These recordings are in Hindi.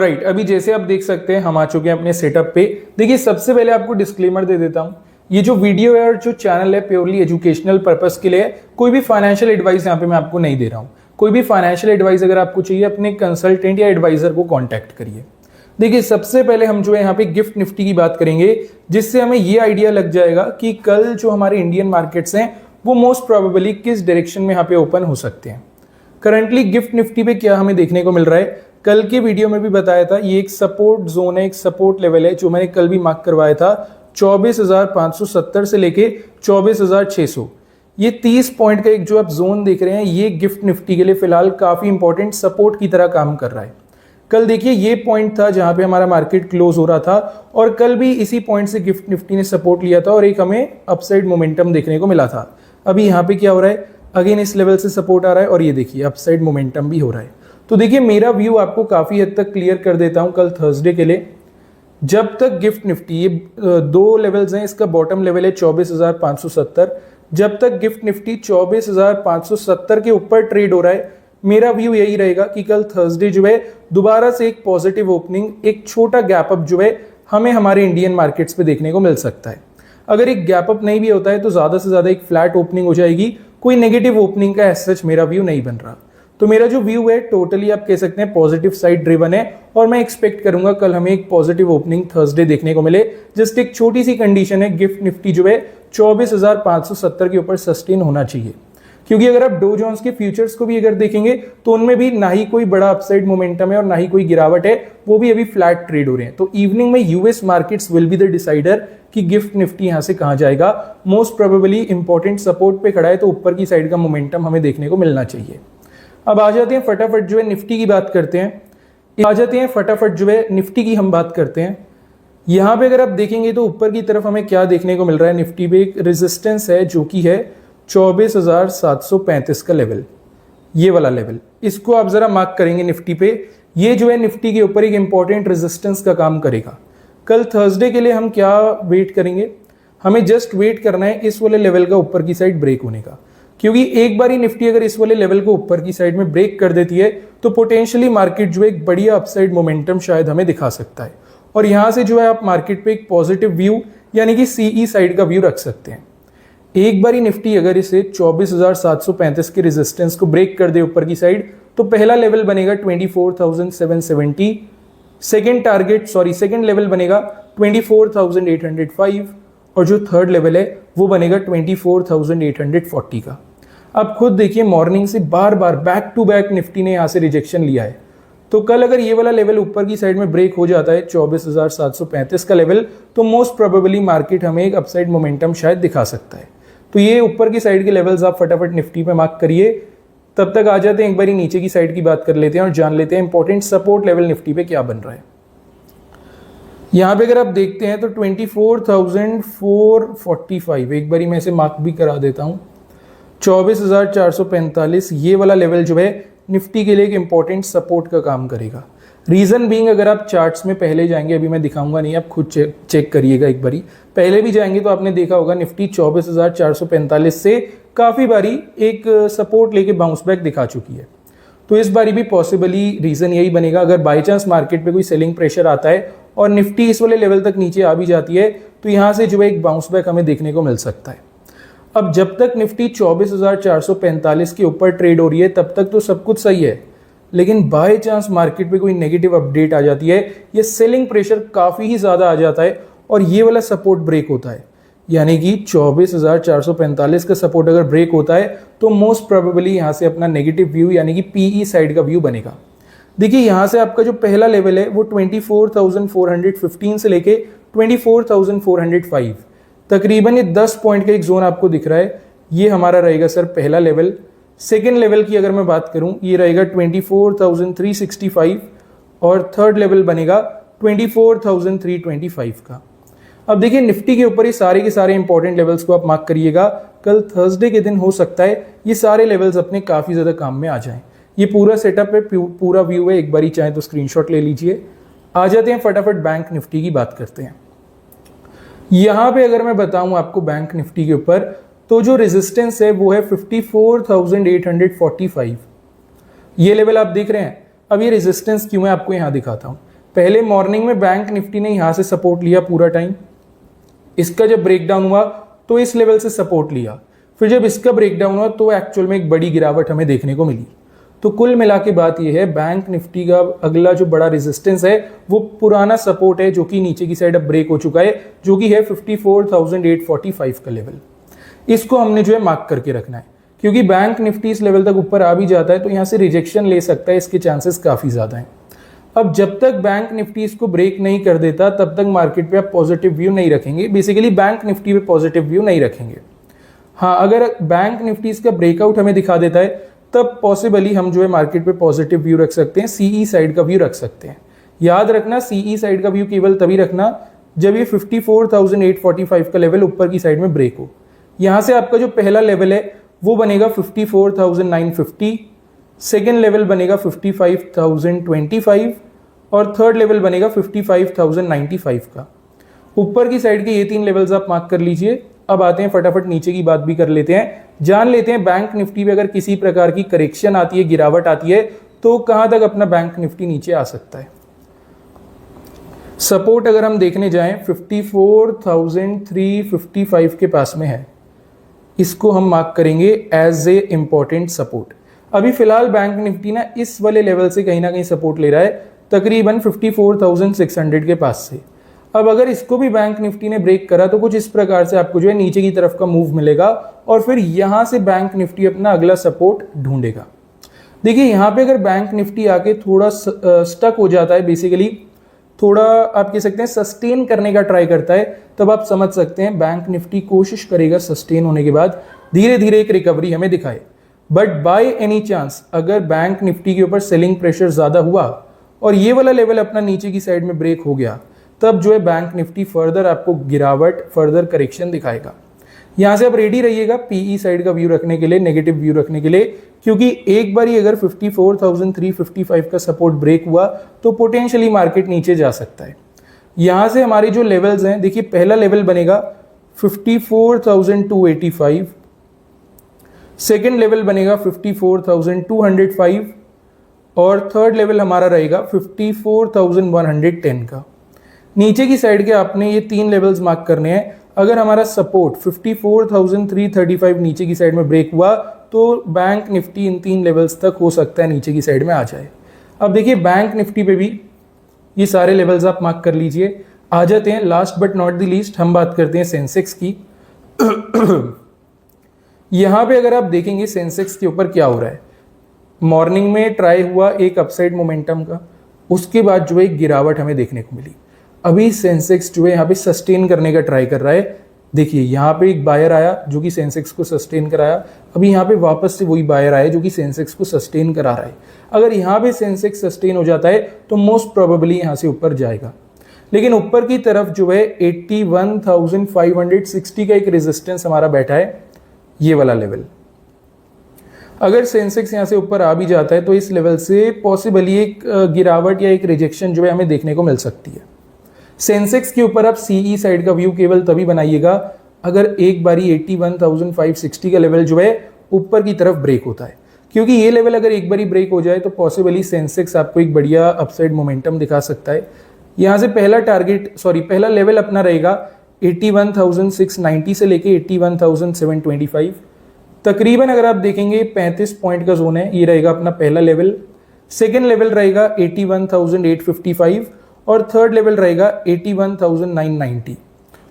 ऑलराइट, अभी जैसे आप देख सकते हैं हम आ चुके हैं अपने सेटअप पे। देखिए सबसे पहले आपको डिस्क्लेमर दे देता हूं, ये जो वीडियो है और जो चैनल है प्योरली एजुकेशनल पर्पस के लिए है। कोई भी फाइनेंशियल एडवाइस यहाँ पे मैं आपको नहीं दे रहा हूँ। कोई भी फाइनेंशियल एडवाइस अगर आपको चाहिए अपने कंसल्टेंट या एडवाइजर को कॉन्टैक्ट करिए। देखिए सबसे पहले हम जो है यहाँ पे गिफ्ट निफ्टी की बात करेंगे, जिससे हमें ये आइडिया लग जाएगा कि कल जो हमारे इंडियन मार्केट्स हैं वो मोस्ट प्रोबेबली किस डायरेक्शन में यहाँ पे ओपन हो सकते हैं। करंटली गिफ्ट निफ्टी पे क्या हमें देखने को मिल रहा है, कल के वीडियो में भी बताया था, ये एक सपोर्ट जोन है, एक सपोर्ट लेवल है जो मैंने कल भी मार्क करवाया था 24,570 से लेके 24,600। ये 30 पॉइंट का एक जो आप जोन देख रहे हैं, ये गिफ्ट निफ्टी के लिए फिलहाल काफी इंपॉर्टेंट सपोर्ट की तरह काम कर रहा है। कल देखिए ये पॉइंट था जहां पे हमारा मार्केट क्लोज हो रहा था और कल भी इसी पॉइंट से गिफ्ट निफ्टी ने सपोर्ट लिया था और एक हमें अपसाइड मोमेंटम देखने को मिला था। अभी यहाँ पे क्या हो रहा है, अगेन इस लेवल से सपोर्ट आ रहा है और ये देखिए अपसाइड मोमेंटम भी हो रहा है। तो देखिए मेरा व्यू आपको काफी हद तक क्लियर कर देता हूं कल थर्सडे के लिए। जब तक गिफ्ट निफ्टी, ये दो लेवल्स हैं, इसका बॉटम लेवल है 24,570, जब तक गिफ्ट निफ्टी 24,570 के ऊपर ट्रेड हो रहा है, मेरा व्यू यही रहेगा कि कल थर्सडे जो है दोबारा से एक पॉजिटिव ओपनिंग, एक छोटा गैप अप जो है हमें हमारे इंडियन मार्केट्स पे देखने को मिल सकता है। अगर एक गैप अप नहीं भी होता है तो ज्यादा से ज्यादा एक फ्लैट ओपनिंग हो जाएगी, कोई नेगेटिव ओपनिंग का एज सच मेरा व्यू नहीं बन रहा। तो मेरा जो व्यू है टोटली आप कह सकते हैं पॉजिटिव साइड ड्रिवन है और मैं एक्सपेक्ट करूंगा कल हमें एक पॉजिटिव ओपनिंग थर्सडे देखने को मिले। जस्ट एक छोटी सी कंडीशन है, गिफ्ट निफ्टी जो है 24,570 के ऊपर सस्टेन होना चाहिए, क्योंकि अगर आप डो जोन्स के फ्यूचर्स को भी अगर देखेंगे तो उनमें भी ना ही कोई बड़ा अपसाइड मोमेंटम है और ना ही कोई गिरावट है, वो भी अभी फ्लैट ट्रेड हो रहे हैं। तो इवनिंग में US markets will be the decider कि गिफ्ट निफ्टी यहां से कहां जाएगा। मोस्ट प्रोबेबली इंपॉर्टेंट सपोर्ट पे खड़ा है तो ऊपर की साइड का मोमेंटम हमें देखने को मिलना चाहिए। अब आ जाते हैं फटाफट जो है निफ्टी की बात करते हैं। आ जाते हैं फटाफट जो है निफ्टी की हम बात करते हैं। यहां पे अगर आप देखेंगे तो ऊपर की तरफ हमें क्या देखने को मिल रहा है, निफ्टी पे एक रेजिस्टेंस है जो कि है 24,735 का लेवल, ये वाला लेवल, इसको आप जरा मार्क करेंगे निफ्टी पे। ये जो है निफ्टी के ऊपर एक इंपॉर्टेंट रेजिस्टेंस का काम करेगा। कल थर्सडे के लिए हम क्या वेट करेंगे, हमें जस्ट वेट करना है इस वाले लेवल का ऊपर की साइड ब्रेक होने का, क्योंकि एक बार ही निफ्टी अगर इस वाले लेवल को ऊपर की साइड में ब्रेक कर देती है तो पोटेंशियली मार्केट जो है एक बढ़िया अपसाइड मोमेंटम शायद हमें दिखा सकता है और यहां से जो है आप मार्केट पे एक पॉजिटिव व्यू यानी कि सीई साइड का व्यू रख सकते हैं। एक बार ही निफ्टी अगर इसे 24,735 के रेजिस्टेंस को ब्रेक कर दे ऊपर की साइड तो पहला लेवल बनेगा 24,770, सेकंड लेवल बनेगा 24,805 और जो थर्ड लेवल है वो बनेगा 24,840 का। अब खुद देखिए मॉर्निंग से बार बार बैक टू बैक निफ्टी ने यहां से रिजेक्शन लिया है, तो कल अगर ये वाला लेवल ऊपर की साइड में ब्रेक हो जाता है 24,735 का लेवल, तो मोस्ट प्रोबेबली मार्केट हमें एक अपसाइड मोमेंटम शायद दिखा सकता है। तो ये ऊपर की साइड के लेवल्स आप फटाफट निफ्टी पे मार्क करिए। तब तक आ जाते हैं एक बारी नीचे की साइड की बात कर लेते हैं और जान लेते हैं इंपॉर्टेंट सपोर्ट लेवल निफ्टी पे क्या बन रहा है। यहां पे अगर आप देखते हैं तो 24,445, एक बारी मैं इसे मार्क भी करा देता हूं, 24,445, ये वाला लेवल जो है निफ्टी के लिए एक इंपॉर्टेंट सपोर्ट का काम करेगा। रीजन बीइंग, अगर आप चार्ट्स में पहले जाएंगे, अभी मैं दिखाऊंगा नहीं, आप खुद चेक करिएगा एक बारी, पहले भी जाएंगे तो आपने देखा होगा निफ्टी 24,445 से काफी बारी एक सपोर्ट लेके बाउंस बैक दिखा चुकी है। तो इस बारी भी पॉसिबली रीजन यही बनेगा, अगर बाई चांस मार्केट पे कोई सेलिंग प्रेशर आता है और निफ्टी इस वाले लेवल तक नीचे आ भी जाती है तो यहां से जो है एक बाउंस बैक हमें देखने को मिल सकता है। अब जब तक निफ्टी 24,445 के ऊपर ट्रेड हो रही है तब तक तो सब कुछ सही है, लेकिन बाय चांस मार्केट पे कोई नेगेटिव अपडेट आ जाती है, ये सेलिंग प्रेशर काफी ही ज्यादा आ जाता है और ये वाला सपोर्ट ब्रेक होता है, यानी कि 24,445 का सपोर्ट अगर ब्रेक होता है तो मोस्ट प्रोबेबली यहां से अपना नेगेटिव व्यू यानी कि पीई साइड का व्यू बनेगा। देखिए यहां से आपका जो पहला लेवल है वो 24,415 से लेके 24,405, तकरीबन ये 10 पॉइंट का एक जोन आपको दिख रहा है, ये हमारा रहेगा सर पहला लेवल। सेकेंड लेवल की अगर मैं बात करूं, ये रहेगा 24,365 और थर्ड लेवल बनेगा 24,325 का। अब देखिए निफ्टी के ऊपर ये सारे के सारे इंपॉर्टेंट लेवल्स को आप मार्क करिएगा, कल थर्सडे के दिन हो सकता है ये सारे लेवल्स अपने काफी ज्यादा काम में आ जाएं। ये पूरा सेटअप है, पूरा व्यू है, एक बारी चाहे तो स्क्रीनशॉट ले लीजिए। आ जाते हैं फटाफट बैंक निफ्टी की बात करते हैं। यहां पे अगर मैं बताऊं आपको बैंक निफ्टी के ऊपर, तो जो रेजिस्टेंस है वो है 54,845, ये लेवल आप देख रहे हैं। अब ये रेजिस्टेंस क्यों है आपको यहां दिखाता हूं। पहले मॉर्निंग में बैंक निफ्टी ने यहां से सपोर्ट लिया पूरा टाइम, इसका जब ब्रेकडाउन हुआ तो इस लेवल से सपोर्ट लिया, फिर जब इसका ब्रेकडाउन हुआ तो एक्चुअल में एक बड़ी गिरावट हमें देखने को मिली। तो कुल मिला के बात यह है, बैंक निफ्टी का अगला जो बड़ा रेजिस्टेंस है वो पुराना सपोर्ट है जो कि नीचे की साइड अब ब्रेक हो चुका है, जो कि है 54,845 का लेवल। इसको हमने जो है मार्क करके रखना है, क्योंकि बैंक निफ्टी इस लेवल तक ऊपर आ भी जाता है तो यहां से रिजेक्शन ले सकता है, इसके चांसेस काफी ज्यादा हैं। अब जब तक बैंक निफ्टी इसको ब्रेक नहीं कर देता तब तक मार्केट पे आप पॉजिटिव व्यू नहीं रखेंगे, बेसिकली बैंक निफ्टी पे पॉजिटिव व्यू नहीं रखेंगे। हाँ, अगर बैंक निफ्टी इसका ब्रेकआउट हमें दिखा देता है तब पॉसिबली हम जो है मार्केट पे पॉजिटिव व्यू रख सकते हैं, सीई साइड का व्यू रख सकते हैं। याद रखना, सीई साइड का व्यू केवल तभी रखना जब ये 54,845 का लेवल ऊपर की साइड में ब्रेक हो। यहां से आपका जो पहला लेवल है वो बनेगा 54,950, सेकेंड लेवल बनेगा 55,025 और थर्ड लेवल बनेगा 55,095 का। ऊपर की साइड के ये 3 लेवल्स आप मार्क कर लीजिए। अब आते हैं फटाफट नीचे की बात भी कर लेते हैं, जान लेते हैं बैंक निफ्टी में अगर किसी प्रकार की करेक्शन आती है, गिरावट आती है तो कहां तक अपना बैंक निफ्टी नीचे आ सकता है। सपोर्ट अगर हम देखने जाएं 54,355 के पास में है, इसको हम मार्क करेंगे एज ए इंपॉर्टेंट सपोर्ट। अभी फिलहाल बैंक निफ्टी ना इस वाले लेवल से कहीं ना कहीं सपोर्ट ले रहा है, तकरीबन 54,600 के पास से। अब अगर इसको भी बैंक निफ्टी ने ब्रेक करा तो कुछ इस प्रकार से आपको जो है नीचे की तरफ का मूव मिलेगा और फिर यहां से बैंक निफ्टी अपना अगला सपोर्ट ढूंढेगा। देखिए यहां पे अगर बैंक निफ्टी आके थोड़ा स्टक हो जाता है, बेसिकली थोड़ा आप कह सकते हैं सस्टेन करने का ट्राई करता है, तब आप समझ सकते हैं बैंक निफ्टी कोशिश करेगा सस्टेन होने के बाद धीरे धीरे एक रिकवरी हमें दिखाए। बट बाय एनी चांस अगर बैंक निफ्टी के ऊपर सेलिंग प्रेशर ज्यादा हुआ और ये वाला लेवल अपना नीचे की साइड में ब्रेक हो गया, तब जो है बैंक निफ्टी फर्दर आपको गिरावट, फर्दर करेक्शन दिखाएगा। यहां से आप रेडी रहिएगा पीई साइड का व्यू रखने के लिए, नेगेटिव व्यू रखने के लिए, क्योंकि एक बार ही अगर 54,355 का सपोर्ट ब्रेक हुआ तो पोटेंशियली मार्केट नीचे जा सकता है। यहां से हमारे जो लेवल्स हैं, देखिए पहला लेवल बनेगा 54,285, सेकेंड लेवल बनेगा 54,205 और थर्ड लेवल हमारा रहेगा 54,110 का। नीचे की साइड के आपने ये 3 लेवल्स मार्क करने हैं। अगर हमारा सपोर्ट 54,335 नीचे की साइड में ब्रेक हुआ तो बैंक निफ्टी इन 3 लेवल्स तक हो सकता है नीचे की साइड में आ जाए। अब देखिए बैंक निफ्टी पे भी ये सारे लेवल्स आप मार्क कर लीजिए। आ जाते हैं last but not the least, हम बात करते हैं सेंसेक्स की। यहां पे अगर आप देखेंगे सेंसेक्स के ऊपर क्या हो रहा है, मॉर्निंग में ट्राई हुआ एक अपसाइड मोमेंटम का, उसके बाद जो है गिरावट हमें देखने को मिली। अभी सेंसेक्स जो है यहाँ पे सस्टेन करने का ट्राई कर रहा है। देखिए यहाँ पे एक बायर आया जो कि सेंसेक्स को सस्टेन कराया, अभी यहाँ पे वापस से वही बायर आया जो कि सेंसेक्स को सस्टेन करा रहा है। अगर यहाँ पे सेंसेक्स सस्टेन हो जाता है तो मोस्ट प्रोबेबली यहाँ से ऊपर जाएगा, लेकिन ऊपर की तरफ जो है 81,560 का एक रेजिस्टेंस हमारा बैठा है, ये वाला लेवल। अगर सेंसेक्स यहाँ से ऊपर आ भी जाता है तो इस लेवल से पॉसिबली एक गिरावट या एक रिजेक्शन जो है हमें देखने को मिल सकती है। सेंसेक्स के ऊपर आप सीई साइड का व्यू केवल तभी बनाइएगा अगर एक बारी 81,560 का लेवल जो है ऊपर की तरफ ब्रेक होता है, क्योंकि ये लेवल अगर एक बारी ब्रेक हो जाए तो पॉसिबली सेंसेक्स आपको एक बढ़िया अपसाइड मोमेंटम दिखा सकता है। यहाँ से पहला लेवल अपना रहेगा 81,690 से लेके 81,725, तकरीबन अगर आप देखेंगे 35 पॉइंट का जोन है, ये रहेगा अपना पहला लेवल। सेकेंड लेवल रहेगा 81,855 और थर्ड लेवल रहेगा 81,990।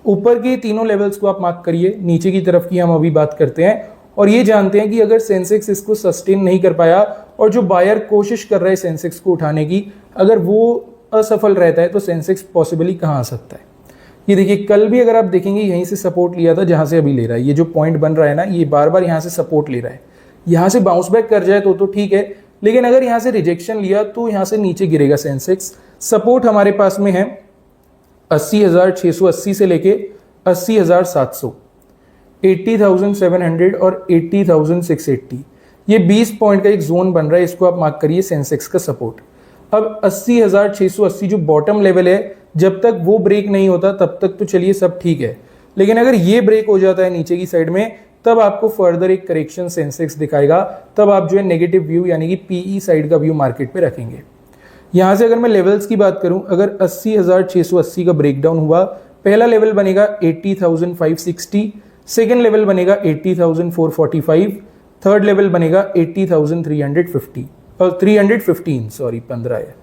ऊपर के तीनों लेवल्स को आप मार्क करिए, नीचे की तरफ की हम अभी बात करते हैं और ये जानते हैं कि अगर सेंसेक्स इसको सस्टेन नहीं कर पाया और जो बायर कोशिश कर रहा है सेंसेक्स को उठाने की, अगर वो असफल रहता है तो सेंसेक्स पॉसिबली कहाँ आ सकता है। ये देखिए कल भी अगर आप देखेंगे यहीं से सपोर्ट लिया था जहां से अभी ले रहा है, ये जो पॉइंट बन रहा है ना, ये बार बार यहाँ से सपोर्ट ले रहा है। यहाँ से बाउंस बैक कर जाए तो ठीक है, लेकिन अगर यहाँ से रिजेक्शन लिया तो यहाँ से नीचे गिरेगा सेंसेक्स। सपोर्ट हमारे पास में है 80,680 से लेके 80,700, 80,700 और 80,680, ये 20 पॉइंट का एक जोन बन रहा है, इसको आप मार्क करिए सेंसेक्स का सपोर्ट। अब 80,680 जो बॉटम लेवल है, जब तक वो ब्रेक नहीं होता तब तक तो चलिए सब ठीक है, लेकिन अगर ये ब्रेक हो जाता है नीचे की साइड में तब आपको फर्दर एक करेक्शन सेंसेक्स दिखाएगा, तब आप जो है नेगेटिव व्यू यानी कि पीई साइड का व्यू मार्केट पे रखेंगे। यहाँ से अगर मैं लेवल्स की बात करूं, अगर 80,680 का ब्रेकडाउन हुआ, पहला लेवल बनेगा 80,560, सेकेंड लेवल बनेगा 80,445, थर्ड लेवल बनेगा 80,350 और 315 सॉरी 15 है।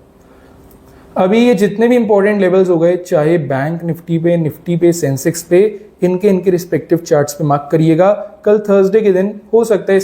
अभी ये जितने भी इंपॉर्टेंट लेवल्स हो गए, चाहे बैंक निफ्टी पे, सेंसेक्स पे, इनके रिस्पेक्टिव चार्ट्स पे मार्क करिएगा। कल थर्सडे के दिन हो सकता है